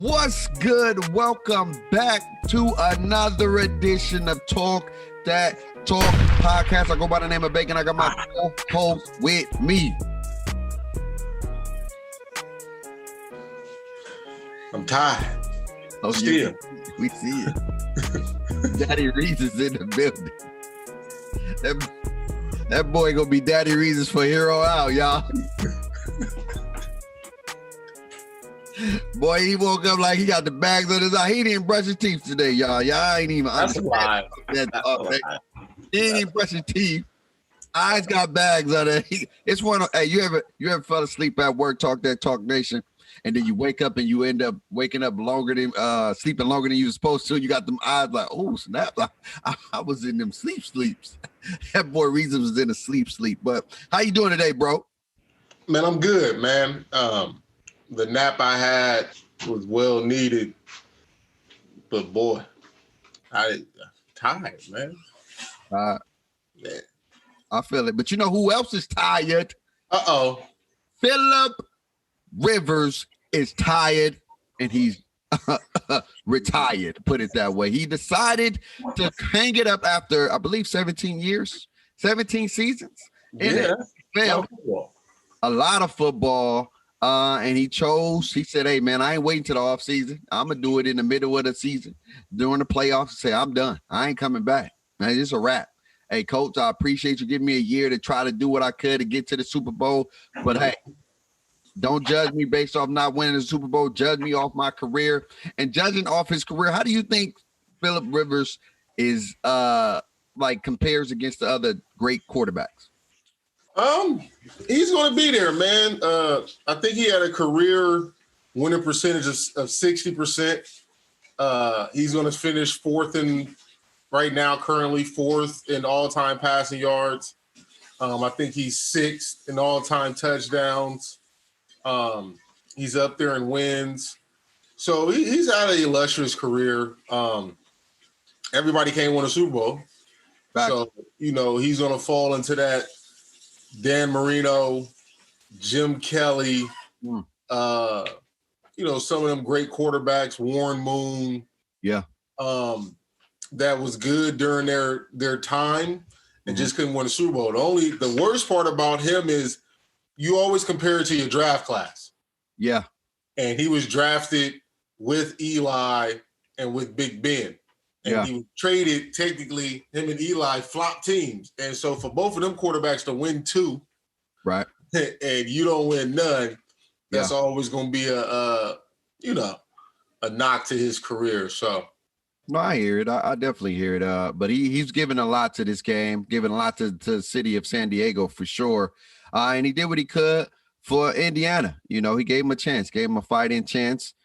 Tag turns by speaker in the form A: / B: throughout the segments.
A: What's good? Welcome back to another edition of Dat Talk Podcast. I go by the name of Bacon. I got my co-host with me.
B: I'm tired.
A: Oh,
B: still.
A: We see it. Daddy Reeves is in the building. That boy gonna be Daddy Reeves for here on out, y'all. Boy, he woke up like he got the bags on his eye. He didn't brush his teeth today, y'all. Y'all ain't even.
B: That's a lie.
A: He ain't even brush his teeth. Eyes got bags on it. It's one. Hey, you ever fell asleep at work? Talk that talk nation, and then you wake up and you end up waking up longer than sleeping longer than you were supposed to. You got them eyes like, oh snap! I was in them sleeps. That boy Reason was in a sleep. But how you doing today, bro?
B: Man, I'm good, man. The nap I had was well needed, but boy, I'm tired, man.
A: Man. I feel it. But you know who else is tired?
B: Uh-oh.
A: Philip Rivers is tired, and he's retired, put it that way. He decided to hang it up after, I believe, 17 seasons.
B: Yeah.
A: A lot of football. And he said, hey, man, I ain't waiting till the off season. I'm going to do it in the middle of the season during the playoffs and say, I'm done. I ain't coming back. Man, it's a wrap. Hey, coach, I appreciate you giving me a year to try to do what I could to get to the Super Bowl. But, hey, don't judge me based off not winning the Super Bowl. Judge me off my career. And judging off his career, how do you think Philip Rivers is compares against the other great quarterbacks?
B: He's going to be there, man. I think he had a career winning percentage of 60%. He's going to finish currently fourth in all-time passing yards. I think he's sixth in all-time touchdowns. He's up there in wins. So he's had an illustrious career. Everybody can't win a Super Bowl. Back. So, he's going to fall into that Dan Marino, Jim Kelly, some of them great quarterbacks, Warren Moon.
A: Yeah.
B: That was good during their time and just couldn't win a Super Bowl. The worst part about him is you always compare it to your draft class.
A: Yeah.
B: And he was drafted with Eli and with Big Ben. And he was traded, technically, him and Eli flop teams. And so for both of them quarterbacks to win two,
A: right,
B: and you don't win none, that's always going to be a knock to his career. So.
A: No, I hear it. I definitely hear it. But he's given a lot to this game, given a lot to the city of San Diego for sure. And he did what he could for Indiana. He gave him a chance, gave him a fighting chance.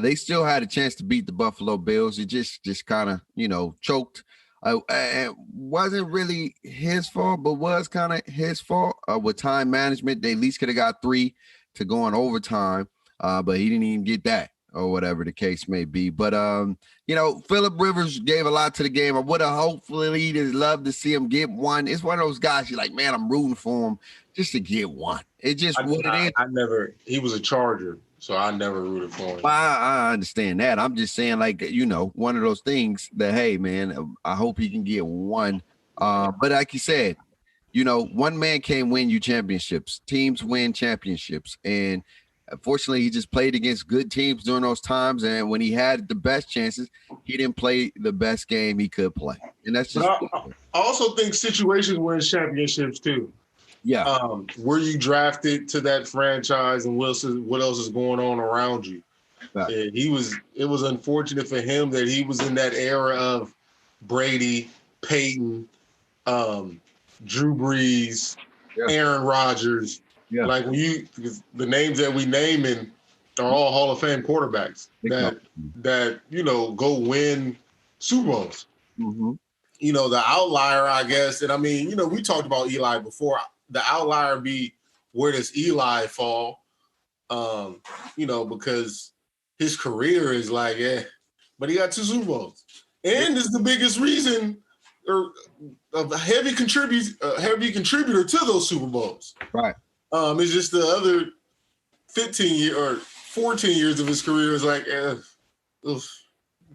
A: They still had a chance to beat the Buffalo Bills. It just kind of, choked. It wasn't really his fault, but was kind of his fault with time management. They at least could have got 3 to go in overtime, but he didn't even get that or whatever the case may be. But, Philip Rivers gave a lot to the game. I would have hopefully loved to see him get one. It's one of those guys you're like, man, I'm rooting for him just to get one. It's just what it is.
B: He was a Charger. So I never rooted for him.
A: I understand that. I'm just saying, one of those things that, hey, man, I hope he can get one. But like you said, one man can't win you championships. Teams win championships. And unfortunately, he just played against good teams during those times. And when he had the best chances, he didn't play the best game he could play. And that's just.
B: I also think situations win championships, too.
A: Yeah.
B: Were you drafted to that franchise, and what else is going on around you? Right. And it was unfortunate for him that he was in that era of Brady, Peyton, Drew Brees, Aaron Rodgers. Yeah. Because the names that we naming are all Hall of Fame quarterbacks that go win Super Bowls.
A: Mm-hmm.
B: The outlier, I guess, and we talked about Eli before. The outlier be where does Eli fall? Because his career is but he got 2 Super Bowls, and is the biggest reason or a heavy contributor to those Super Bowls.
A: Right.
B: It's just the other 15 14 years of his career is like, oof.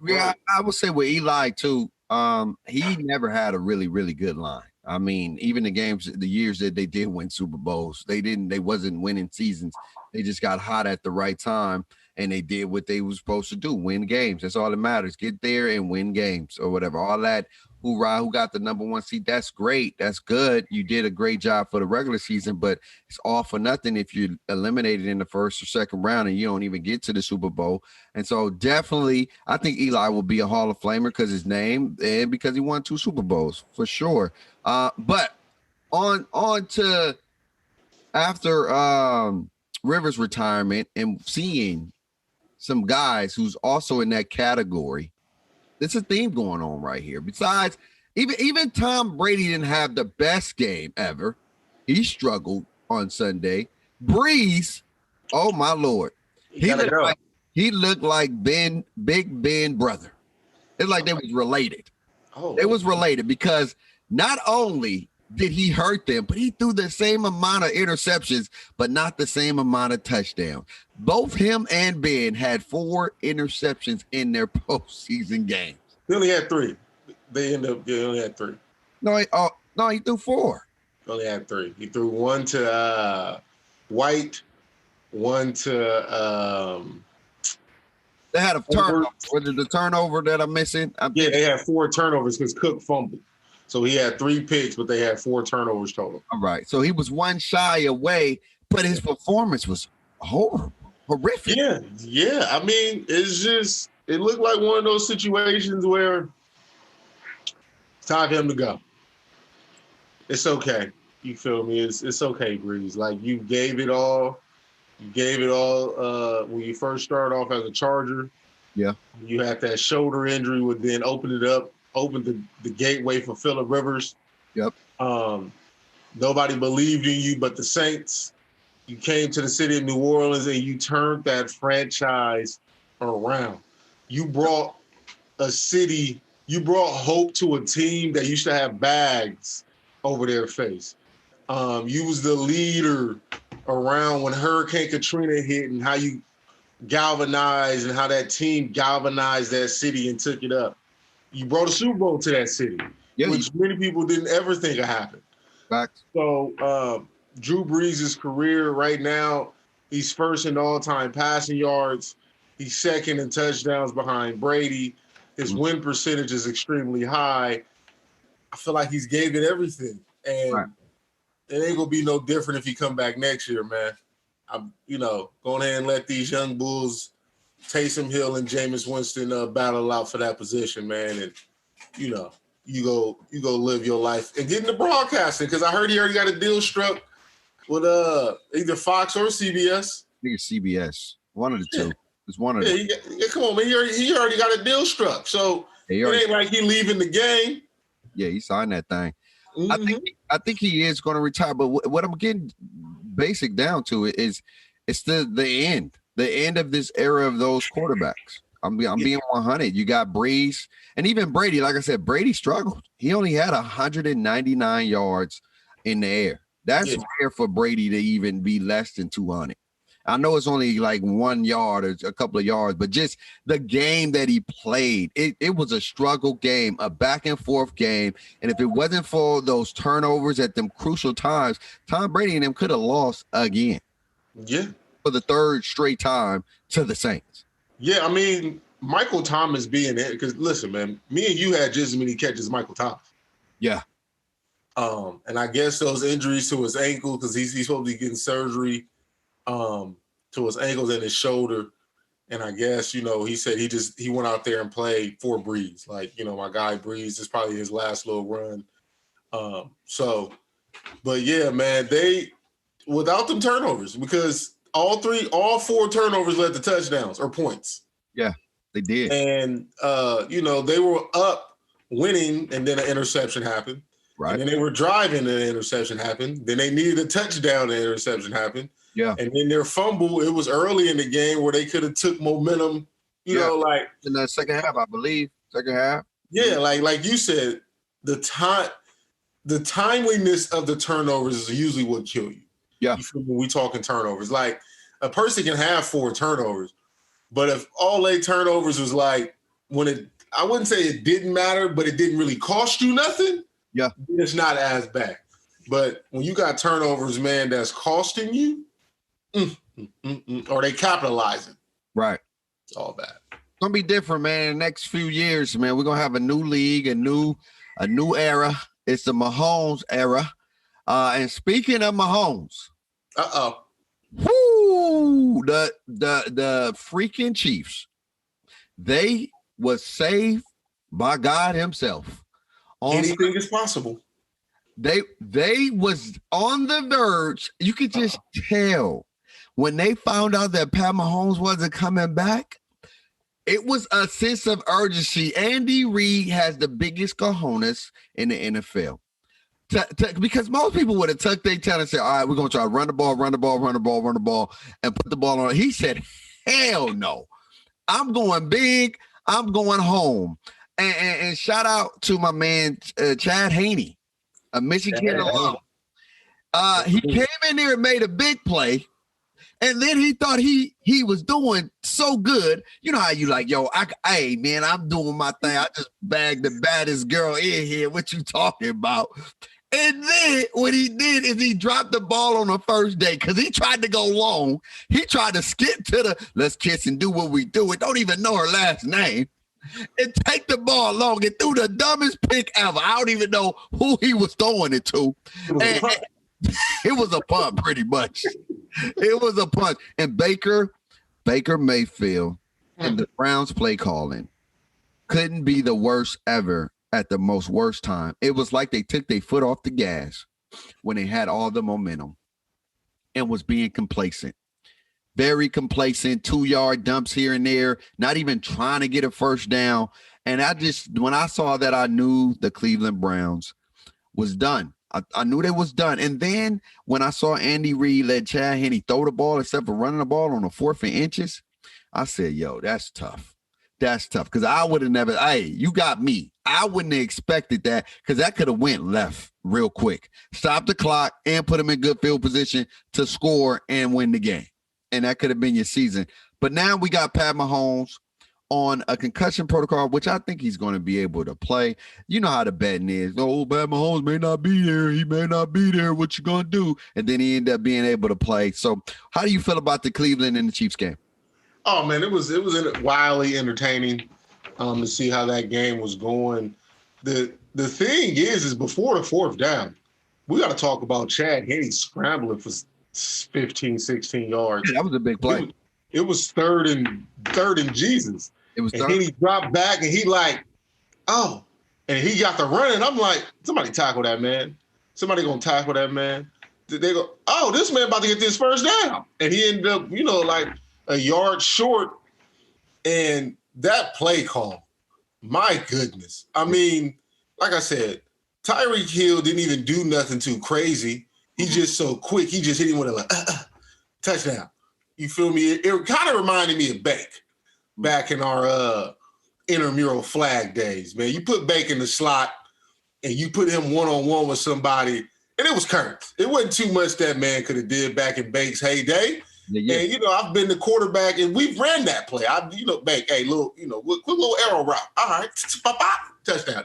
A: Yeah, I would say with Eli too. He never had a really, really good line. I mean, even the years that they did win Super Bowls, they wasn't winning seasons. They just got hot at the right time and they did what they were supposed to do, win games. That's all that matters. Get there and win games or whatever. All that hoorah, who got the number one seed? That's great. That's good. You did a great job for the regular season, but it's all for nothing if you're eliminated in the first or second round and you don't even get to the Super Bowl. And so definitely, I think Eli will be a Hall of Famer because his name and because he won 2 Super Bowls for sure. But on to after Rivers' retirement and seeing some guys who's also in that category. There's a theme going on right here. Besides, even Tom Brady didn't have the best game ever. He struggled on Sunday. Breeze, oh my Lord. He looked like Big Ben brother. It's like they was related. It was related because not only did he hurt them, but he threw the same amount of interceptions, but not the same amount of touchdowns. Both him and Ben had 4 interceptions in their postseason games.
B: They only had 3. They only had 3.
A: No, he threw 4.
B: He only had 3. He threw 1 to White, 1 to
A: they had a turnover. Was it the turnover that I'm missing?
B: They had 4 turnovers because Cook fumbled. So he had 3 picks, but they had 4 turnovers total.
A: All right. So he was 1 shy away, but his performance was horrific.
B: Yeah. I mean, it looked like one of those situations where it's time for him to go. It's okay. You feel me? It's okay, Breeze. Like you gave it all. You gave it all when you first started off as a Charger.
A: Yeah.
B: You had that shoulder injury, would then opened the gateway for Phillip Rivers.
A: Yep.
B: Nobody believed in you but the Saints. You came to the city of New Orleans and you turned that franchise around. You brought hope to a team that used to have bags over their face. You was the leader around when Hurricane Katrina hit and how you galvanized and how that team galvanized that city and took it up. You brought a Super Bowl to that city, which many people didn't ever think would happen.
A: Facts.
B: So Drew Brees' career right now, he's first in all-time passing yards. He's second in touchdowns behind Brady. His win percentage is extremely high. I feel like he's gave it everything. And it ain't going to be no different if he come back next year, man. I'm, going ahead and let these young Bulls, Taysom Hill and Jameis Winston battle out for that position, man. And, you go live your life and get into broadcasting because I heard he already got a deal struck with either Fox or CBS.
A: I think it's CBS. One of the two. It's one of them.
B: Come on, man. He already got a deal struck. So it ain't like he leaving the game.
A: Yeah, he signed that thing.
B: Mm-hmm.
A: I think he is going to retire. But what I'm getting basic down to it is it's the end of this era of those quarterbacks. I'm being 100. You got Breeze and even Brady. Like I said, Brady struggled. He only had 199 yards in the air. That's rare for Brady to even be less than 200. I know it's only like 1 yard or a couple of yards, but just the game that he played, it was a struggle game, a back and forth game. And if it wasn't for those turnovers at them crucial times, Tom Brady and them could have lost again.
B: Yeah.
A: For the 3rd straight time to the Saints.
B: Yeah, I mean, Michael Thomas being there, because listen, man, me and you had just as many catches as Michael Thomas.
A: Yeah.
B: And I guess those injuries to his ankle, because he's supposed to be getting surgery to his ankles and his shoulder. And I guess, he said he went out there and played for Breeze. Like, my guy Breeze is probably his last little run. But yeah, man, they without them turnovers, because all 4 turnovers led to touchdowns or points.
A: Yeah, they did.
B: And they were up winning, and then an interception happened.
A: Right.
B: And then they were driving, and an interception happened. Then they needed a touchdown, and an interception happened.
A: Yeah.
B: And then their fumble, it was early in the game where they could have took momentum, like
A: in the second half, I believe. Second half.
B: Yeah, like you said, the timeliness of the turnovers is usually what kill you.
A: Yeah.
B: When we talking turnovers. Like a person can have 4 turnovers, but if all 8 turnovers was like I wouldn't say it didn't matter, but it didn't really cost you nothing.
A: Yeah,
B: it's not as bad. But when you got turnovers, man, that's costing you, or they capitalizing,
A: right.
B: it's all bad.
A: It's gonna be different, man. In the next few years, man, we're gonna have a new league, a new era. It's the Mahomes era. And speaking of Mahomes, whoo, the freaking Chiefs, they was saved by God Himself.
B: Anything is possible.
A: They was on the verge. You could just tell when they found out that Pat Mahomes wasn't coming back. It was a sense of urgency. Andy Reid has the biggest cojones in the NFL. Because most people would have tucked their tail and said, all right, we're going to try to run the ball, and put the ball on. He said, hell no. I'm going big. I'm going home. And shout out to my man, Chad Haney, a Michigan alum. He came in there and made a big play. And then he thought he was doing so good. You know how you like, yo, hey, man, I'm doing my thing. I just bagged the baddest girl in here. What you talking about? And then what he did is he dropped the ball on the first day because he tried to go long. He tried to skip to the let's kiss and do what we do. And don't even know her last name. And take the ball long and threw the dumbest pick ever. I don't even know who he was throwing it to. It was a punt, pretty much. It was a punt. And Baker Mayfield and the Browns play calling couldn't be the worst ever at the most worst time. It was like they took their foot off the gas when they had all the momentum and was being complacent. Very complacent, 2-yard dumps here and there, not even trying to get a first down. And when I saw that, I knew the Cleveland Browns was done. I knew they was done. And then when I saw Andy Reid let Chad Henne throw the ball, except for running the ball on the 4th and inches, I said, yo, that's tough. That's tough. Because I would have never, hey, you got me. I wouldn't have expected that because that could have went left real quick. Stop the clock and put them in good field position to score and win the game. And that could have been your season. But now we got Pat Mahomes on a concussion protocol, which I think he's going to be able to play. You know how the betting is. Oh, Pat Mahomes may not be there. He may not be there. What you going to do? And then he ended up being able to play. So how do you feel about the Cleveland and the Chiefs game?
B: Oh, man, it was wildly entertaining to see how that game was going. The thing is before the 4th down, we got to talk about Chad Henne scrambling for 15, 16 yards.
A: Yeah, that was a big play.
B: It was third and Jesus.
A: It was
B: and then he dropped back and he like, oh, and he got the run. And I'm like, somebody tackle that man. Somebody gonna tackle that man. They go, oh, this man about to get this first down. And he ended up, like a yard short. And that play call, my goodness. I mean, like I said, Tyreek Hill didn't even do nothing too crazy. He's just so quick. He just hit him with a touchdown. You feel me? It kind of reminded me of Bake back in our intramural flag days, man. You put Bake in the slot and you put him one-on-one with somebody, and it was current. It wasn't too much that man could have did back in Bake's heyday. Yeah. And, I've been the quarterback, and we've ran that play. Bake, hey, quick little arrow route. All right, touchdown.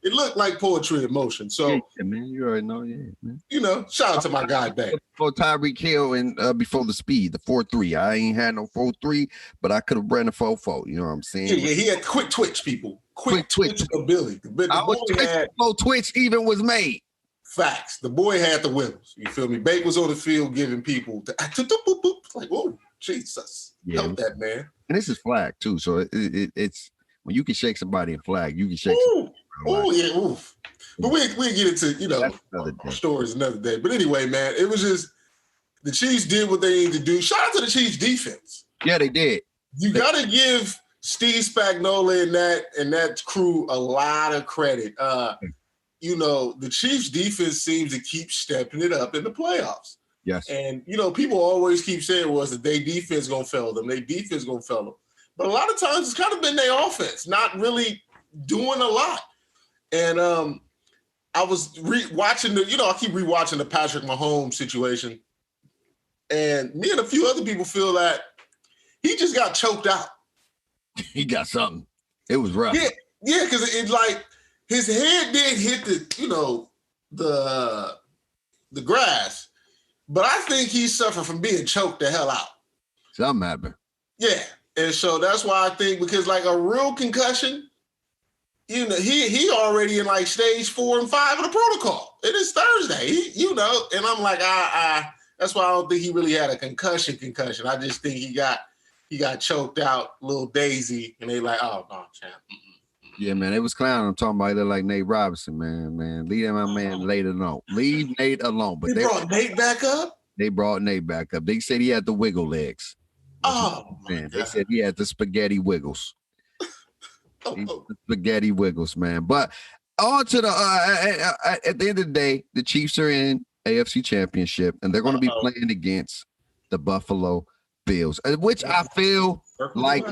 B: It looked like poetry in motion. So,
A: yeah, man, you already know, man.
B: Shout out to my guy, Bake.
A: For Tyreek Hill and before the speed, the 4.3. I ain't had no 4.3, but I could have ran a 4.4. You know what I'm saying?
B: Yeah, he had quick twitch, people. Quick twitch ability.
A: No twitch even was made.
B: Facts. The boy had the wheels. You feel me? Bake was on the field giving people like, oh, Jesus.
A: Yeah.
B: Help that man.
A: And this is flag, too. So it's when you can shake somebody in flag, you can shake
B: somebody. Oh, yeah, oof. But we get into, stories another day. But anyway, man, it was just the Chiefs did what they needed to do. Shout out to the Chiefs defense.
A: Yeah, they did.
B: You got to give Steve Spagnuolo and that crew a lot of credit. The Chiefs defense seems to keep stepping it up in the playoffs.
A: Yes.
B: And, people always keep saying that their defense going to fail them. Their defense going to fail them. But a lot of times it's kind of been their offense, not really doing a lot. And I was watching I keep rewatching the Patrick Mahomes situation. And me and a few other people feel that he just got choked out.
A: He got something. It was rough.
B: Yeah, because it like his head did hit the grass, but I think he suffered from being choked the hell out.
A: Something happened.
B: Yeah, and so that's why I think, because like a real concussion, you know, he already in like stage 4 and 5 of the protocol. It is Thursday, and I'm like, that's why I don't think he really had a concussion. I just think he got choked out, little Daisy, and they like, oh no, champ.
A: Yeah, man, it was clowning. I'm talking about. He looked like Nate Robinson, man. Leave my man Nate alone. Leave Nate alone. But
B: they brought Nate back up.
A: They brought Nate back up. They said he had the wiggle legs.
B: Oh man,
A: they said he had the spaghetti wiggles. The spaghetti wiggles, man. But on to the at the end of the day, the Chiefs are in AFC Championship, and they're going to be playing against the Buffalo Bills, which I feel like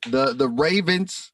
A: the Ravens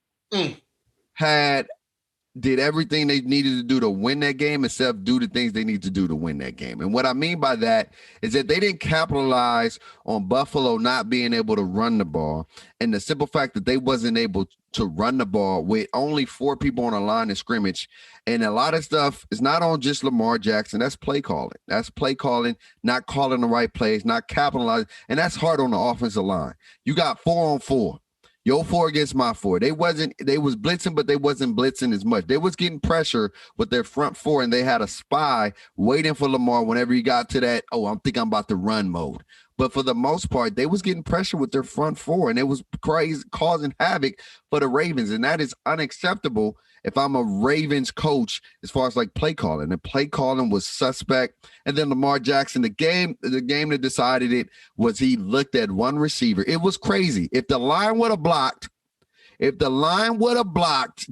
A: did everything they needed to do to win that game, except do the things they need to do to win that game. And what I mean by that is that they didn't capitalize on Buffalo not being able to run the ball, and the simple fact that they wasn't able to run the ball with only 4 people on a line of scrimmage. And a lot of stuff is not on just Lamar Jackson. That's play calling. That's play calling, not calling the right plays, not capitalizing. And that's hard on the offensive line. You got 4 on 4. Your 4 against my 4. They was blitzing, but they wasn't blitzing as much. They was getting pressure with their front 4, and they had a spy waiting for Lamar whenever he got to that, I'm about to run mode. But for the most part, they was getting pressure with their front 4, and it was crazy, causing havoc for the Ravens. And that is unacceptable if I'm a Ravens coach as far as like play calling. And play calling was suspect. And then Lamar Jackson, the game that decided it was he looked at one receiver. It was crazy. If the line would have blocked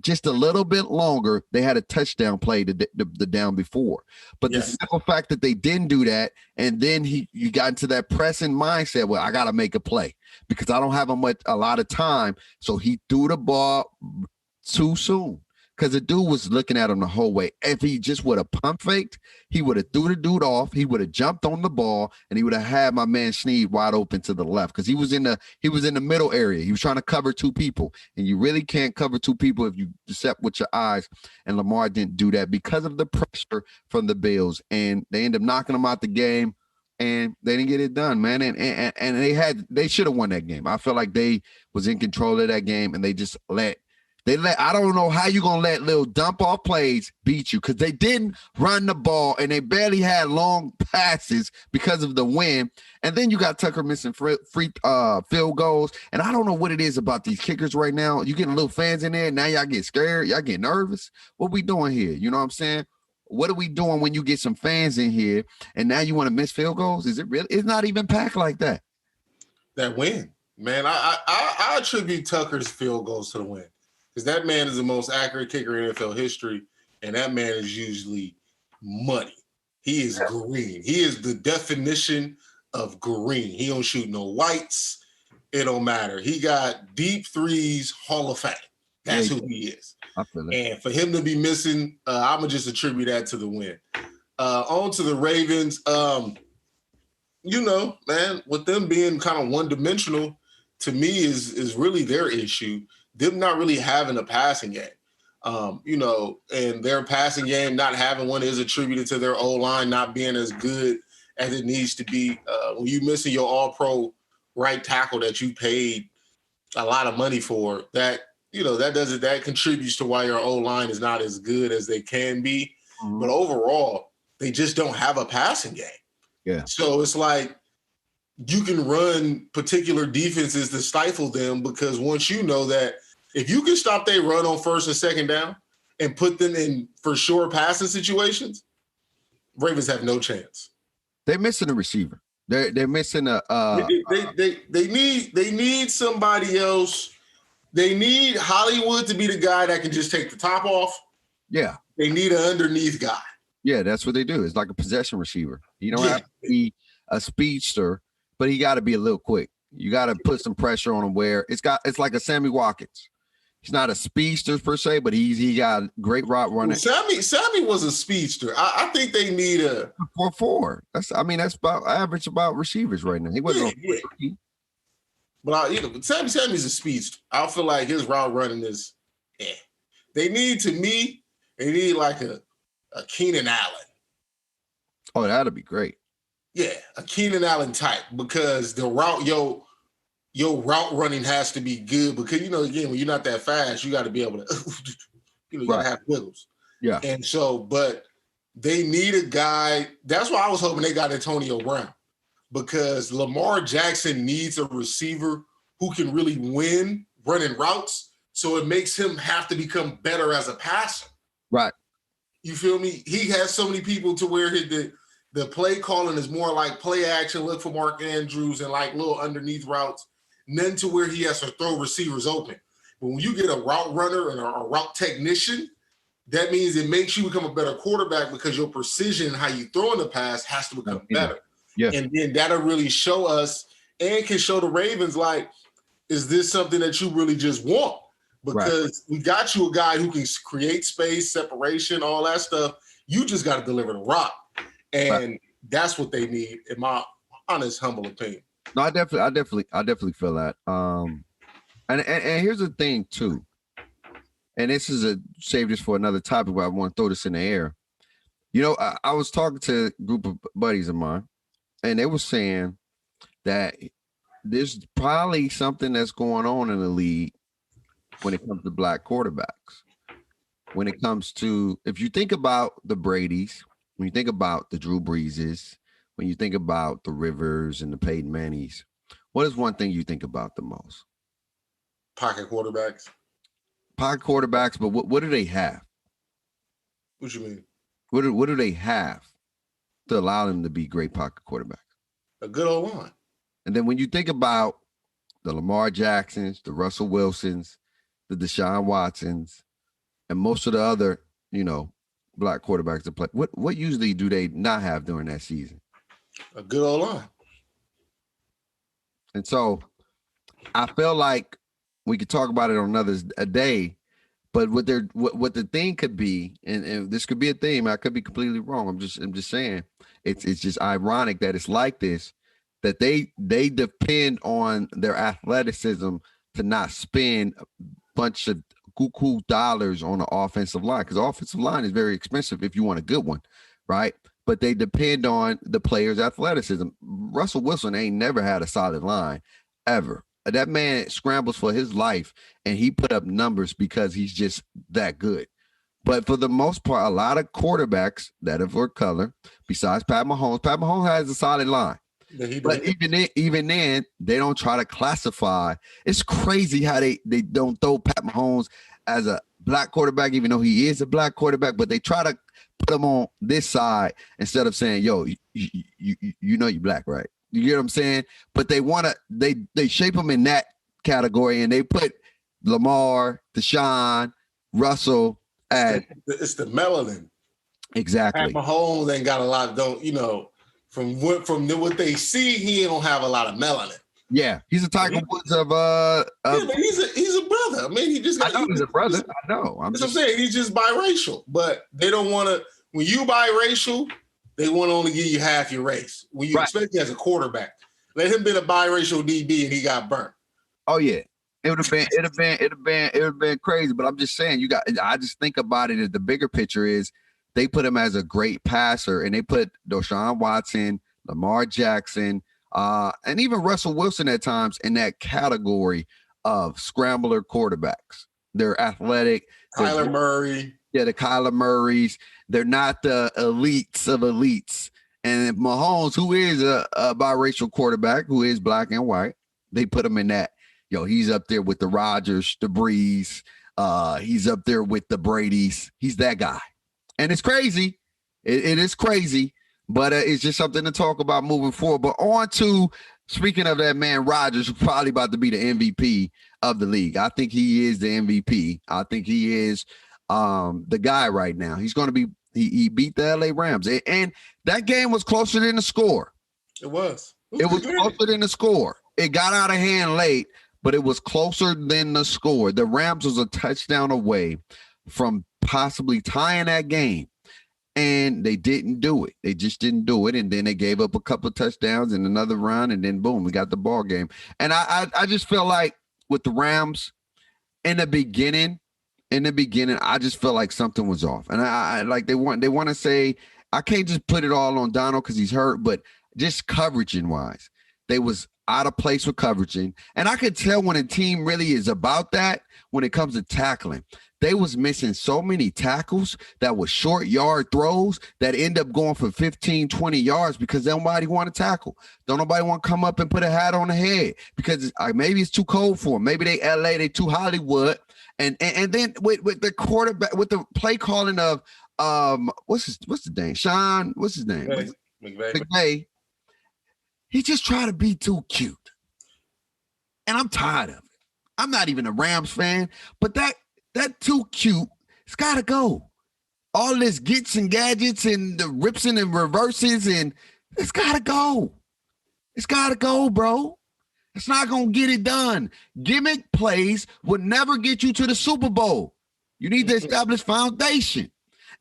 A: just a little bit longer, they had a touchdown play the down before. But the simple fact that they didn't do that, and then you got into that pressing mindset, well, I got to make a play because I don't have a lot of time. So he threw the ball too soon. Because the dude was looking at him the whole way. If he just would have pump faked, he would have threw the dude off. He would have jumped on the ball, and he would have had my man Snead wide open to the left. Because he was in the middle area. He was trying to cover 2 people, and you really can't cover 2 people if you decept with your eyes. And Lamar didn't do that because of the pressure from the Bills, and they ended up knocking him out the game, and they didn't get it done, man. And they should have won that game. I feel like they was in control of that game, and they just I don't know how you going to let little dump off plays beat you, because they didn't run the ball and they barely had long passes because of the wind. And then you got Tucker missing free field goals. And I don't know what it is about these kickers right now. You getting little fans in there. Now y'all get scared. Y'all get nervous. What we doing here? You know what I'm saying? What are we doing when you get some fans in here and now you want to miss field goals? Is it really? It's not even packed like that.
B: That win, man. I attribute Tucker's field goals to the win. Because that man is the most accurate kicker in NFL history, and that man is usually money. He is green. He is the definition of green. He don't shoot no whites. It don't matter. He got deep threes, Hall of Fame. That's who he is.
A: I feel it.
B: And for him to be missing, I'm going to just attribute that to the win. On to the Ravens. Man, with them being kind of one-dimensional, to me is really their issue. Them not really having a passing game, and their passing game not having one is attributed to their O-line not being as good as it needs to be. When you missing your all-pro right tackle that you paid a lot of money for, that contributes to why your O-line is not as good as they can be. Mm-hmm. But overall, they just don't have a passing game.
A: Yeah.
B: So it's like, you can run particular defenses to stifle them, because once you know that if you can stop their run on 1st and 2nd down and put them in for sure passing situations, Ravens have no chance.
A: They're missing a receiver. They're missing a.
B: They need somebody else. They need Hollywood to be the guy that can just take the top off.
A: Yeah.
B: They need an underneath guy.
A: Yeah, that's what they do. It's like a possession receiver. You don't have to be a speedster, but he got to be a little quick. You got to put some pressure on him where it's like a Sammy Watkins. He's not a speedster per se, but he got great route running.
B: Sammy was a speedster. I think they need a
A: 4.4. That's about average about receivers right now. He wasn't.
B: Yeah. But Sammy's a speedster. I feel like his route running is. They need like a Keenan Allen.
A: Oh, that'd be great.
B: Yeah, a Keenan Allen type, because the route your route running has to be good, because again, when you're not that fast, you got to be able to you got to have wiggles.
A: Yeah.
B: And so, but they need a guy. That's why I was hoping they got Antonio Brown, because Lamar Jackson needs a receiver who can really win running routes. So it makes him have to become better as a passer.
A: Right.
B: You feel me? He has so many people to where the play calling is more like play action, look for Mark Andrews and like little underneath routes, and then to where he has to throw receivers open. But when you get a route runner and a route technician, that means it makes you become a better quarterback, because your precision and how you throw in the pass has to become better.
A: Yeah.
B: And then that'll really show us and can show the Ravens, like, is this something that you really just want? Because we got you a guy who can create space, separation, all that stuff. You just got to deliver the rock. And that's what they need, in my honest, humble opinion.
A: No, I definitely feel that. And here's the thing too. And this is save this for another topic, but I want to throw this in the air. I was talking to a group of buddies of mine, and they were saying that there's probably something that's going on in the league when it comes to black quarterbacks. When it comes to, if you think about the Bradys, when you think about the Drew Breeses, when you think about the Rivers and the Peyton Mannings, what is one thing you think about the most?
B: Pocket quarterbacks.
A: Pocket quarterbacks, but what do they have?
B: What you mean?
A: What do they have to allow them to be great pocket quarterbacks?
B: A good old line.
A: And then when you think about the Lamar Jacksons, the Russell Wilsons, the Deshaun Watsons, and most of the other, black quarterbacks that play, what usually do they not have during that season?
B: A good old line.
A: And so I feel like we could talk about it on a day, but what the thing could be, and this could be a theme, I could be completely wrong. I'm just saying it's just ironic that it's like this, that they depend on their athleticism to not spend a bunch of cuckoo dollars on the offensive line, because the offensive line is very expensive if you want a good one, right? But they depend on the player's athleticism. Russell Wilson ain't never had a solid line ever. That man scrambles for his life, and he put up numbers because he's just that good. But for the most part, a lot of quarterbacks that are for color, besides Pat Mahomes has a solid line. But even then, they don't try to classify. It's crazy how they don't throw Pat Mahomes as a black quarterback, even though he is a black quarterback, but they try to put him on this side instead of saying, yo, you're black, right? You get what I'm saying? But they want to, they shape them in that category, and they put Lamar, Deshaun, Russell as.
B: It's the melanin.
A: Exactly.
B: Pat Mahomes ain't got a lot, from what they see, he don't have a lot of melanin.
A: Yeah, he's a Tiger Woods of
B: yeah, but he's a brother. I mean, he just got.
A: I know he's a brother. I know.
B: That's what I'm saying. He's just biracial, but they don't want to. When you biracial, they want to only give you half your race. When you expect as a quarterback, let him be a biracial DB and he got burnt.
A: Oh yeah, it would have been crazy. But I'm just saying, I just think about it as the bigger picture is they put him as a great passer, and they put Deshaun Watson, Lamar Jackson, and even Russell Wilson at times in that category of scrambler quarterbacks. They're athletic.
B: Kyler Murray.
A: Yeah, the Kyler Murrays. They're not the elites of elites. And Mahomes, who is a biracial quarterback, who is black and white, they put him in that. He's up there with the Rodgers, the Breeze. He's up there with the Bradys. He's that guy. And it's crazy. It is crazy, but it's just something to talk about moving forward. But on to, speaking of that man, Rodgers, who's probably about to be the MVP of the league. I think he is the MVP. I think he is the guy right now. He's going to be, he beat the LA Rams. And that game was closer than the score.
B: It was.
A: It was closer than the score. It got out of hand late, but it was closer than the score. The Rams was a touchdown away from possibly tying that game. And they didn't do it. They just didn't do it. And then they gave up a couple of touchdowns and another run. And then boom, we got the ball game. And I just feel like with the Rams in the beginning, I just felt like something was off. And I like they want to say, I can't just put it all on Donald because he's hurt, but just coveraging wise, they was out of place with coveraging. And I could tell when a team really is about that when it comes to tackling. They was missing so many tackles that were short yard throws that end up going for 15, 20 yards because nobody want to tackle. Don't nobody want to come up and put a hat on the head because maybe it's too cold for them. Maybe they LA, they too Hollywood. And then with the quarterback, with the play calling of what's the name? Sean, what's his name? McVay. He just tried to be too cute. And I'm tired of it. I'm not even a Rams fan, but that too cute, it's got to go. All this gets and gadgets and the ripsing and reverses, and it's got to go. It's got to go, bro. It's not going to get it done. Gimmick plays would never get you to the Super Bowl. You need to establish foundation.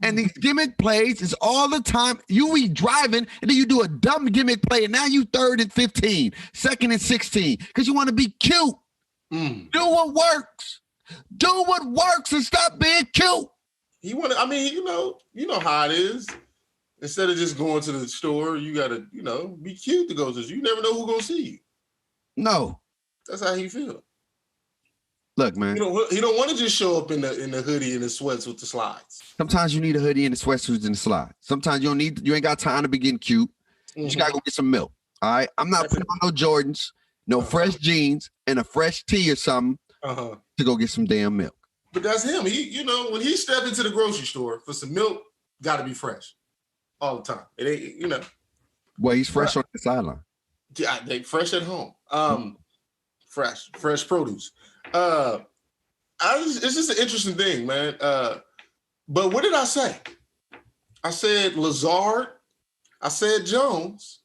A: And these gimmick plays is all the time. You be driving, and then you do a dumb gimmick play, and now you 3rd and 15, 2nd and 16, because you want to be cute. Do what works. Do what works and stop being cute.
B: You know how it is. Instead of just going to the store, you gotta, be cute to go to. You never know who's gonna see you.
A: No,
B: that's how he feel.
A: Look, man,
B: he don't want to just show up in the hoodie and the sweats with the slides.
A: Sometimes you need a hoodie and the sweatsuits and the slide. Sometimes you ain't got time to be getting cute. You just gotta go get some milk. All right, I'm not putting on no Jordans, no fresh jeans, and a fresh tea or something. To go get some damn milk.
B: But that's him. He, when he stepped into the grocery store for some milk, got to be fresh all the time. It ain't,
A: Well, he's fresh on the sideline.
B: Yeah, they fresh at home. Fresh produce. It's just an interesting thing, man. But what did I say? I said Lazard. I said Jones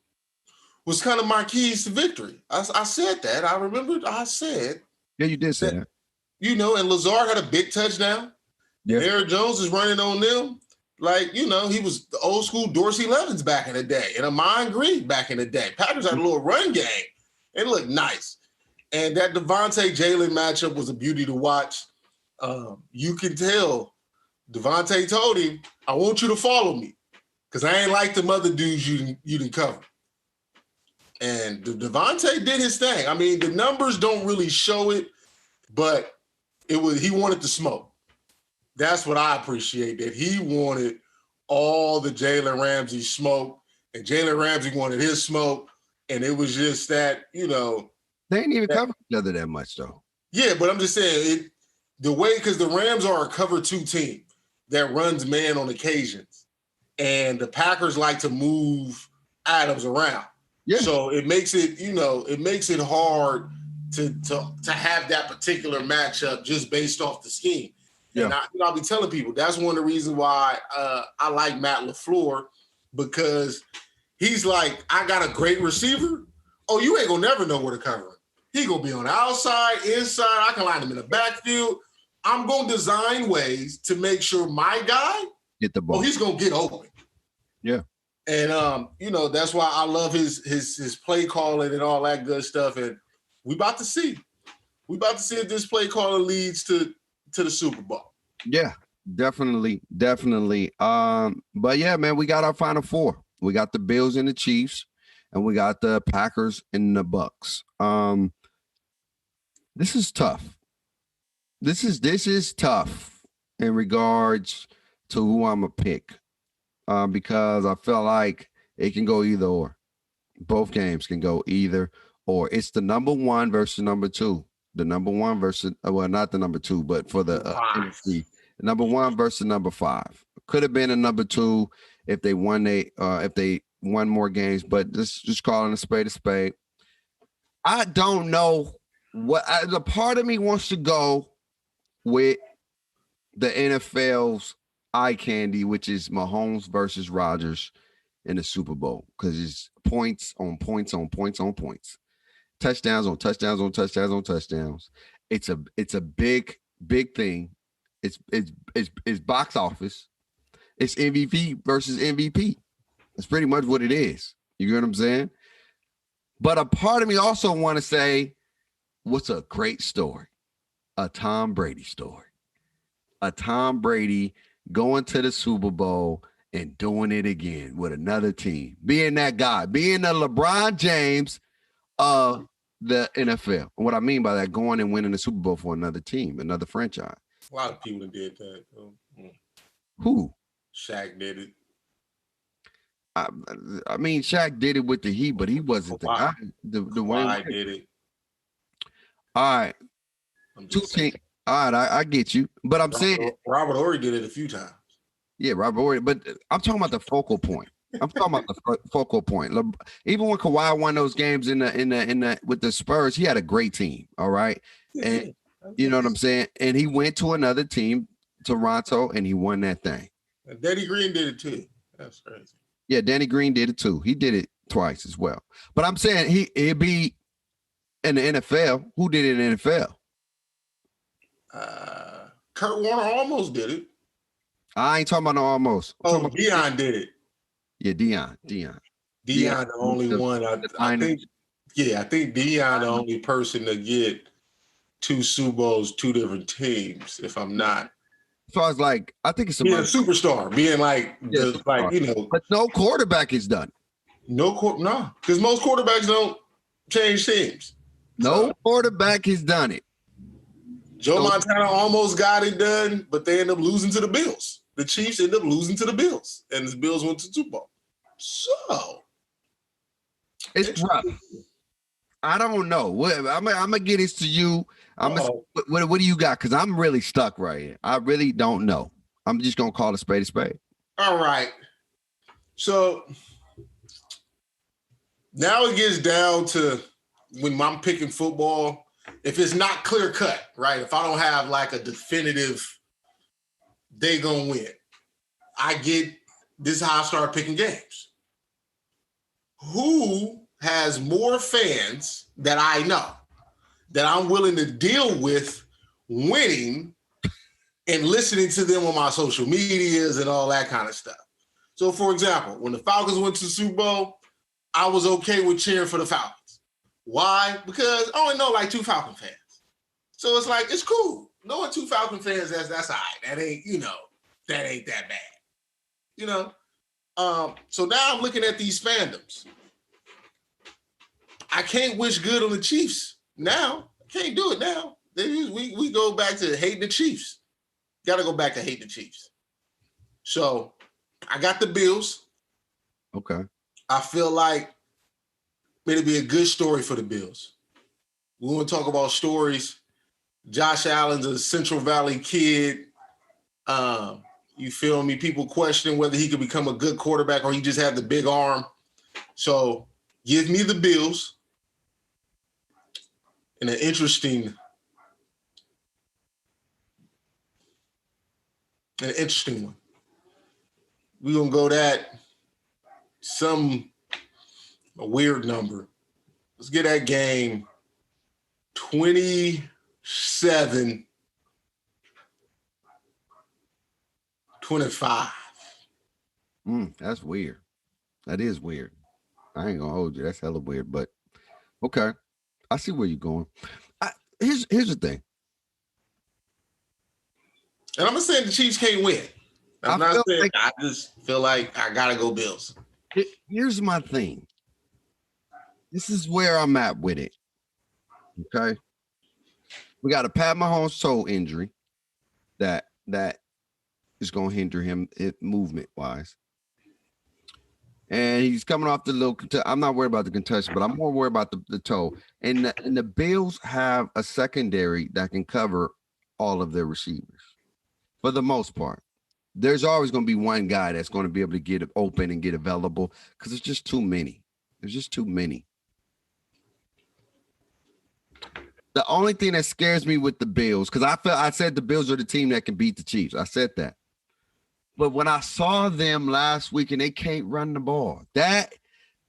B: was kind of my keys to victory. I said that. I remember I said.
A: Yeah, you did say that.
B: And Lazard had a big touchdown. Yeah. Aaron Jones is running on them. Like, he was the old school Dorsey Levens back in the day and Amon Green back in the day. Packers had a little run game. It looked nice. And that Devontae Jalen matchup was a beauty to watch. You can tell Devontae told him, I want you to follow me because I ain't like them other dudes you didn't cover. And Devontae did his thing. I mean, the numbers don't really show it, but he wanted the smoke. That's what I appreciate, that he wanted all the Jalen Ramsey smoke, and Jalen Ramsey wanted his smoke, and it was just that, They
A: ain't even cover each other that much, though.
B: Yeah, but I'm just saying, because the Rams are a cover 2 team that runs man on occasions, and the Packers like to move Adams around. Yeah. So it makes it hard to have that particular matchup just based off the scheme. Yeah. And I'll be telling people that's one of the reasons why I like Matt LaFleur, because he's like, I got a great receiver. Oh, you ain't gonna never know where to cover him. He gonna be on the outside, inside. I can line him in the backfield. I'm gonna design ways to make sure my guy
A: get the ball.
B: Oh, he's gonna get open.
A: Yeah.
B: And that's why I love his play calling and all that good stuff. And we about to see. We about to see if this play calling leads to the Super Bowl.
A: Yeah, definitely. But yeah, man, we got our Final Four. We got the Bills and the Chiefs, and we got the Packers and the Bucks. This is tough. This is tough in regards to who I'm gonna pick. Because I feel like it can go either or. Both games can go either or. It's the number 1 versus number 2. The number 1 versus, not the number 2, but for the NFC, number 1 versus number 5. Could have been a number 2 if they won more games, but just calling a spade a spade. I don't know the part of me wants to go with the NFL's eye candy, which is Mahomes versus Rodgers in the Super Bowl, because it's points on points on points on points. touchdowns on touchdowns on touchdowns on touchdowns. It's a big thing. It's box office. It's MVP versus MVP. That's pretty much what it is. You get what I'm saying? But a part of me also want to say, what's a great story? A Tom Brady story. A Tom Brady going to the Super Bowl and doing it again with another team. Being that guy. Being the LeBron James of the NFL. And what I mean by that, going and winning the Super Bowl for another team, another franchise.
B: A lot of people did that.
A: Who?
B: Shaq did it.
A: I mean, Shaq did it with the Heat, but he wasn't the guy. The way
B: I did it.
A: All right. Two teams. All right, I get you. But I'm saying
B: Robert Horry did it a few times.
A: Yeah, Robert Horry. But I'm talking about the focal point. I'm talking about the focal point. Even when Kawhi won those games in the with the Spurs, he had a great team. All right. And you know what I'm saying? And he went to another team, Toronto, and he won that thing.
B: And Danny Green did it too. That's crazy.
A: Yeah, Danny Green did it too. He did it twice as well. But I'm saying he'd be in the NFL. Who did it in the NFL?
B: Kurt Warner almost did it.
A: I ain't talking about no almost.
B: Deion did it.
A: Yeah, Deion,
B: the only one. I think. Yeah, I think Deion the only person to get 2 Super Bowls, 2 different teams. If I'm not.
A: So I was like, I think it's
B: being a superstar, being like,
A: but no quarterback is done.
B: No, because most quarterbacks don't change teams.
A: No quarterback has done it.
B: Joe Montana almost got it done, but they end up losing to the Bills. The Chiefs end up losing to the Bills, and the Bills went to the Super Bowl. So
A: it's rough. I don't know. I'm gonna get this to you. What do you got? Because I'm really stuck right here. I really don't know. I'm just gonna call a spade a spade.
B: All right. So now it gets down to when I'm picking football. If it's not clear cut, right? If I don't have like a definitive, they gonna win. This is how I start picking games. Who has more fans that I know that I'm willing to deal with winning and listening to them on my social medias and all that kind of stuff. So, for example, when the Falcons went to the Super Bowl, I was okay with cheering for the Falcons. Why? Because I only know like 2 Falcon fans. So it's like, it's cool. Knowing 2 Falcon fans, that's all right. That ain't that bad. So now I'm looking at these fandoms. I can't wish good on the Chiefs now. I can't do it now. We go back to hating the Chiefs. Got to go back to hating the Chiefs. So I got the Bills.
A: Okay.
B: I feel like it'll be a good story for the Bills. We want to talk about stories. Josh Allen's a Central Valley kid. You feel me? People question whether he could become a good quarterback or he just had the big arm. So give me the Bills. And an interesting one. We're going to go a weird number. Let's get that game 27-25.
A: That's weird. That is weird. I ain't gonna hold you. That's hella weird, but okay. I see where you're going. Here's the thing.
B: And I'm not saying the Chiefs can't win. I just feel like I gotta go Bills.
A: Here's my thing. This is where I'm at with it. Okay. We got a Pat Mahomes toe injury that is going to hinder him movement wise. And he's coming off the I'm not worried about the concussion, but I'm more worried about the toe. And the Bills have a secondary that can cover all of their receivers for the most part. There's always going to be one guy that's going to be able to get open and get available because there's just too many. There's just too many. The only thing that scares me with the Bills, because I said the Bills are the team that can beat the Chiefs. I said that. But when I saw them last week and they can't run the ball, that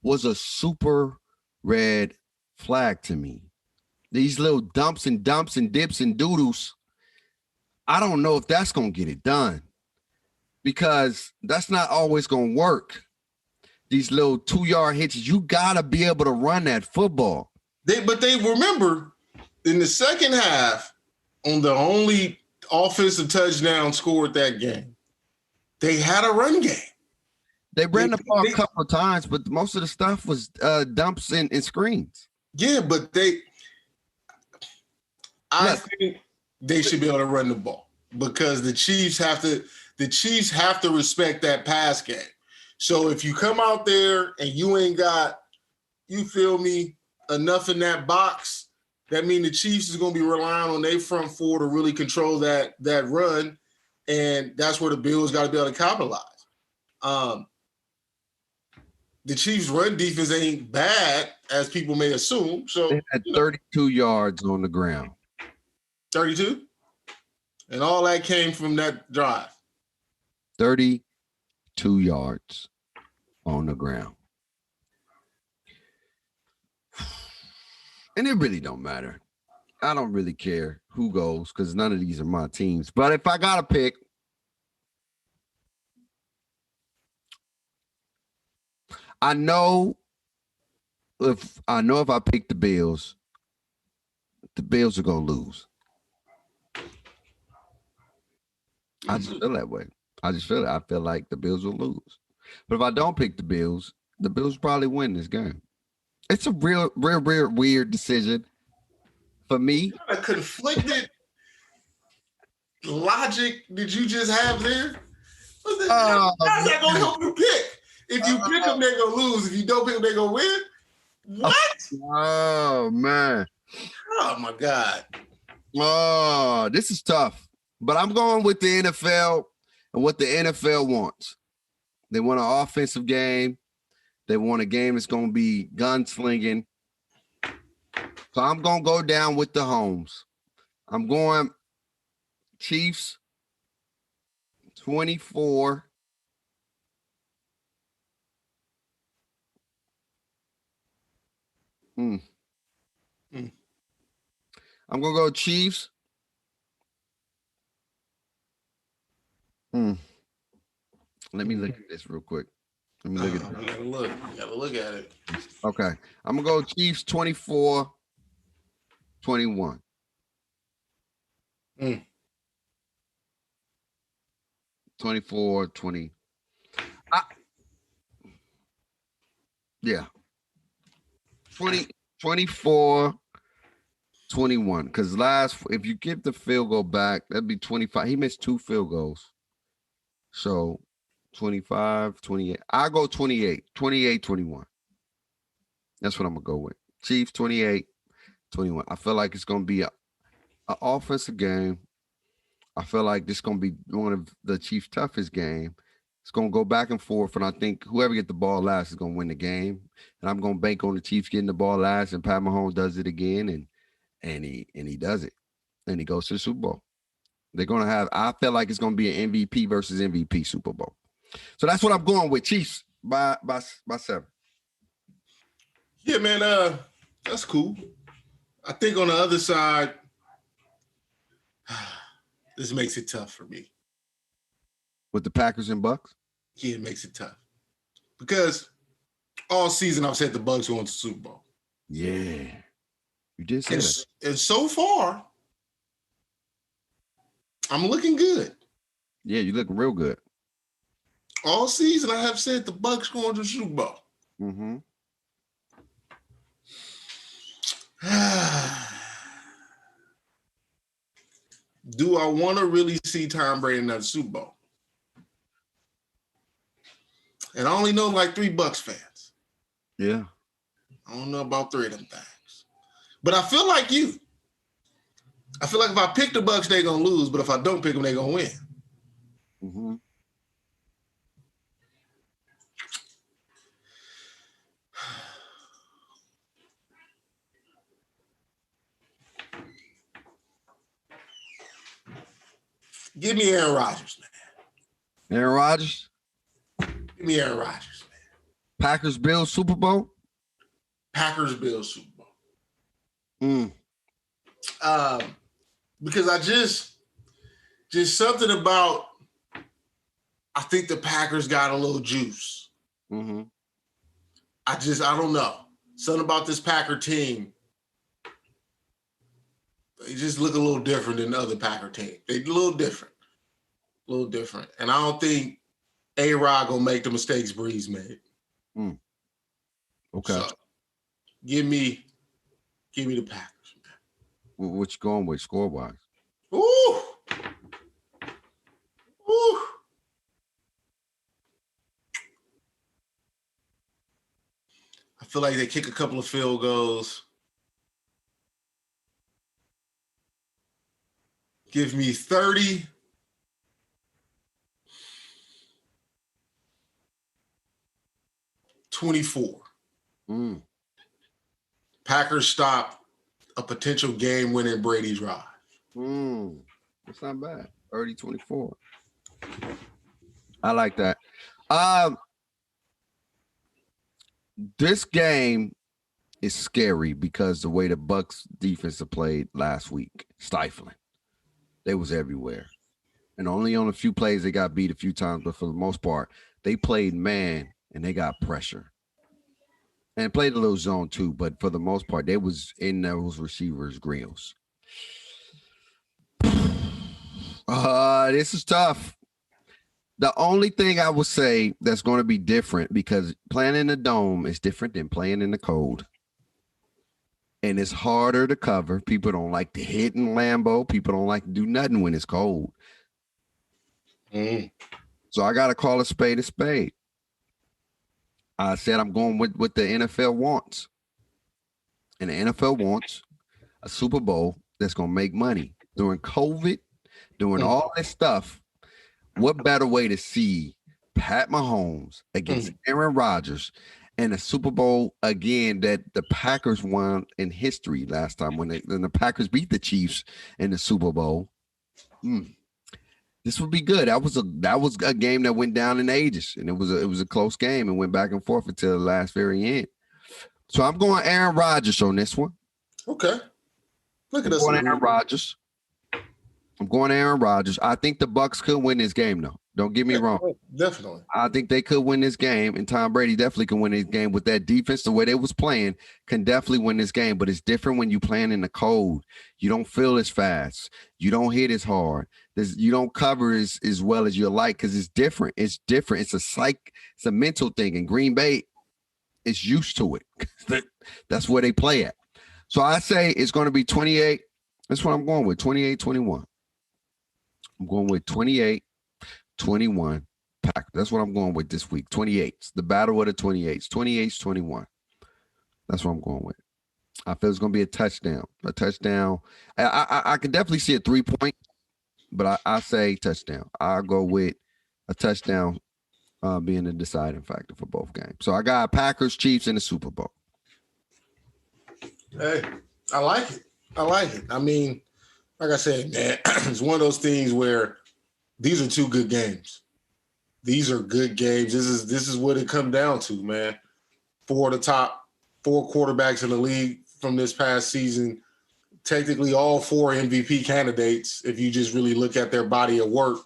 A: was a super red flag to me. These little dumps and dips and doodles. I don't know if that's going to get it done because that's not always going to work. These little 2-yard hits, you got to be able to run that football.
B: But they remember in the second half, on the only offensive touchdown scored that game, they had a run game.
A: They ran the ball a couple of times, but most of the stuff was dumps and screens.
B: Yeah, but I think they should be able to run the ball because the Chiefs have to respect that pass game. So if you come out there and you ain't got, you feel me, enough in that box, that means the Chiefs is going to be relying on their front four to really control that run, and that's where the Bills got to be able to capitalize. The Chiefs' run defense ain't bad, as people may assume. So
A: they had 32 yards on the ground.
B: 32? And all that came from that drive.
A: 32 yards on the ground. And it really don't matter. I don't really care who goes because none of these are my teams. But if I got to pick, I know if I pick the Bills are going to lose. I just feel that way. I just feel it. I feel like the Bills will lose. But if I don't pick the Bills probably win this game. It's a real weird decision for me.
B: A conflicted logic did you just have there? How's that going to help you pick? If you pick them, they're going to lose. If you don't pick them, they're going to win? What?
A: Oh, man.
B: Oh, my God.
A: Oh, this is tough. But I'm going with the NFL and what the NFL wants. They want an offensive game. They want a game that's going to be gunslinging. So I'm going to go down with the Homes. I'm going Chiefs 24. I'm going to go Chiefs. Let me look at this real quick. Let me look at it.
B: You gotta look at it.
A: Okay. I'm going to go Chiefs 24-21. 24-20. Yeah. 24-21. Because if you give the field goal back, that'd be 25. He missed 2 field goals. So 25, 28. I'll go 28, 21. That's what I'm going to go with. Chiefs 28, 21. I feel like it's going to be an offensive game. I feel like this is going to be one of the Chiefs' toughest game. It's going to go back and forth, and I think whoever gets the ball last is going to win the game. And I'm going to bank on the Chiefs getting the ball last, and Pat Mahomes does it again, and he does it, and he goes to the Super Bowl. They're going to have. I feel like it's going to be an MVP versus MVP Super Bowl. So that's what I'm going with. Chiefs by 7.
B: Yeah, man. That's cool. I think on the other side, this makes it tough for me.
A: With the Packers and Bucks?
B: Yeah, it makes it tough. Because all season I've said the Bucks going to the Super Bowl.
A: Yeah. You did say that.
B: And so far, I'm looking good.
A: Yeah, you're looking real good.
B: All season I have said the Bucks going to the Super Bowl.
A: Mm-hmm.
B: Do I want to really see Tom Brady in that Super Bowl? And I only know like 3 Bucks fans.
A: Yeah.
B: I don't know about 3 of them things. But I feel like you. I feel like if I pick the Bucks, they're going to lose. But if I don't pick them, they're going to win.
A: Mm-hmm.
B: Give me Aaron Rodgers, man.
A: Aaron Rodgers?
B: Give me Aaron Rodgers, man.
A: Packers Bills Super Bowl?
B: Packers Bills Super Bowl. Because I just something about, I think the Packers got a little juice.
A: Mm-hmm.
B: I don't know. Something about this Packer team. They just look a little different than the other Packer team. They're a little different. And I don't think A-Rod gonna make the mistakes Breeze made.
A: Okay.
B: So, give me the Packers.
A: What you going with score-wise?
B: Ooh. I feel like they kick a couple of field goals. Give me 30. $24. Packers stop a potential game-winning Brady drive.
A: That's not bad. 30-24. I like that. This game is scary because the way the Bucs defense played last week, stifling. They was everywhere. And only on a few plays they got beat a few times, but for the most part, they played man and they got pressure. And played a little zone too, but for the most part, they was in those receivers' grills. This is tough. The only thing I would say that's going to be different, because playing in the dome is different than playing in the cold. And it's harder to cover. People don't like to hit in Lambeau. People don't like to do nothing when it's cold. So I got to call a spade a spade. I said I'm going with what the NFL wants. And the NFL wants a Super Bowl that's going to make money. During COVID, doing all this stuff, what better way to see Pat Mahomes against Aaron Rodgers and a Super Bowl again that the Packers won in history last time when the Packers beat the Chiefs in the Super Bowl. This would be good. That was a game that went down in ages, and it was a close game and went back and forth until the last very end. So I'm going Aaron Rodgers on this one.
B: Okay. Look at us.
A: I'm going Aaron Rodgers. I think the Bucs could win this game, though. Don't get me wrong.
B: Definitely.
A: I think they could win this game, and Tom Brady definitely can win this game with that defense. The way they was playing can definitely win this game, but it's different when you playing in the cold. You don't feel as fast. You don't hit as hard. You don't cover as well as you like because it's different. It's different. It's a mental thing, and Green Bay is used to it. That's where they play at. So I say it's going to be 28. That's what I'm going with, 28-21. I'm going with 28-21 Pack. That's what I'm going with this week. 28. The battle of the 28s. 28-21. That's what I'm going with. I feel it's going to be a touchdown. I can definitely see a 3-point, but I say touchdown. I'll go with a touchdown being the deciding factor for both games. So I got Packers, Chiefs in the Super Bowl.
B: Hey, I like it. I mean, like I said, man, it's one of those things where these are two good games. These are good games. This is what it comes down to, man. 4 of the top 4 quarterbacks in the league from this past season. Technically, all 4 MVP candidates, if you just really look at their body of work.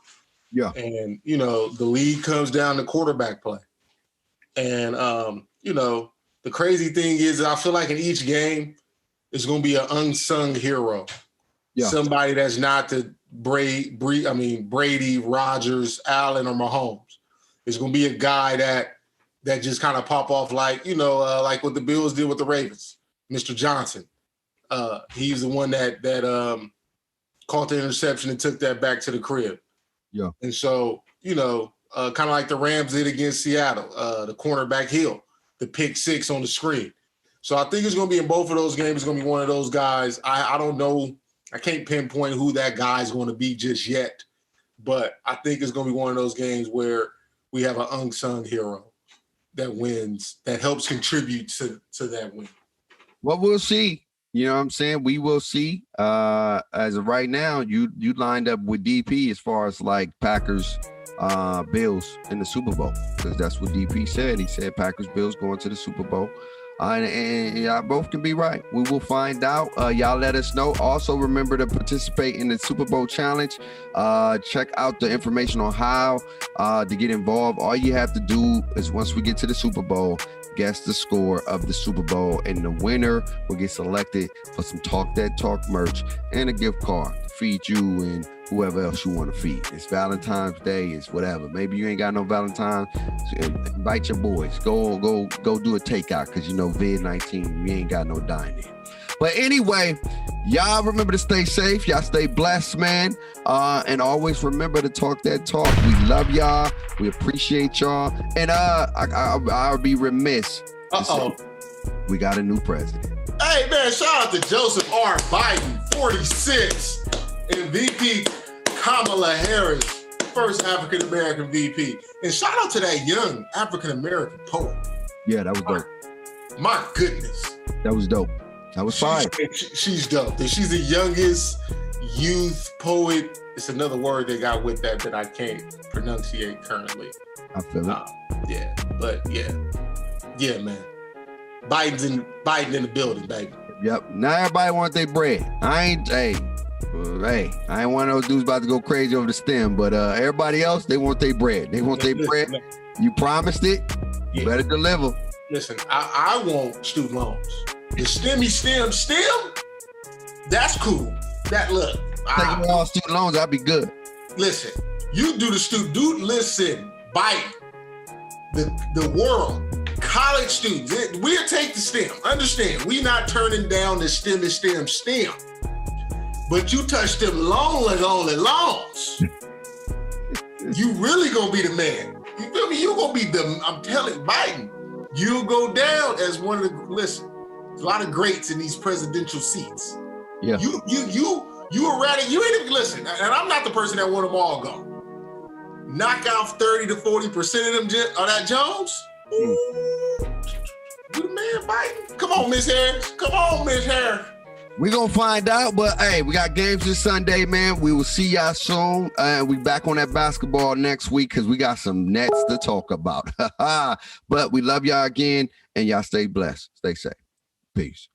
A: Yeah.
B: And, the league comes down to quarterback play. And, the crazy thing is I feel like in each game, it's going to be an unsung hero. Yeah. Somebody that's not the Brady, Rodgers, Allen, or Mahomes. It's going to be a guy that just kind of pop off like what the Bills did with the Ravens, Mr. Johnson. He's the one that caught the interception and took that back to the crib.
A: Yeah.
B: And so, kind of like the Rams did against Seattle, the cornerback Hill, the pick 6 on the screen. So I think it's going to be in both of those games. It's going to be one of those guys. I don't know. I can't pinpoint who that guy is going to be just yet, but I think it's going to be one of those games where we have an unsung hero that wins, that helps contribute to that win.
A: Well, we'll see. You know what I'm saying? We will see. As of right now, you lined up with DP as far as like Packers, Bills in the Super Bowl, because that's what DP said. He said Packers, Bills going to the Super Bowl. And y'all both can be right. We will find out. Y'all let us know. Also, remember to participate in the Super Bowl Challenge. Check out the information on how to get involved. All you have to do is, once we get to the Super Bowl, guess the score of the Super Bowl, and the winner will get selected for some Talk That Talk merch and a gift card to feed you and whoever else you want to feed. It's Valentine's Day, it's whatever. Maybe you ain't got no Valentine. Invite your boys. Go do a takeout, because you know vid-19, we ain't got no dining. But anyway, y'all remember to stay safe. Y'all stay blessed, man. And always remember to talk that talk. We love y'all. We appreciate y'all. And I'll be remiss. We got a new president.
B: Hey, man, shout out to Joseph R. Biden, 46, and VP Kamala Harris, first African-American VP. And shout out to that young African-American poet.
A: Yeah, that was dope.
B: My goodness.
A: That was dope. That was fire.
B: She's dope. She's the youngest youth poet. It's another word they got with that I can't pronunciate currently.
A: I feel it.
B: Yeah, but yeah, man. Biden in the building, baby.
A: Yep. Now everybody want their bread. I ain't one of those dudes about to go crazy over the stem, but everybody else, they want their bread. They want their bread. You promised it. You better deliver.
B: Listen, I want student loans. The stem, that's cool. That look.
A: Taking all student loans, I'd be good.
B: Listen, you do the student, dude, listen, Biden, the world, college students, we'll take the STEM. Understand, we not turning down the STEM. But you touch them long like only longs. You really gonna be the man. You feel me? You gonna be I'm telling Biden, you'll go down as one of the, listen, there's a lot of greats in these presidential seats.
A: Yeah.
B: You erratic, you ain't even, listen, and I'm not the person that want them all gone. Knock out 30 to 40% of them of that Jones. Ooh, you the man, Biden. Come on, Miss Harris.
A: We're going to find out, but hey, we got games this Sunday, man. We will see y'all soon. We back on that basketball next week because we got some Nets to talk about. But we love y'all again, and y'all stay blessed. Stay safe. Peace.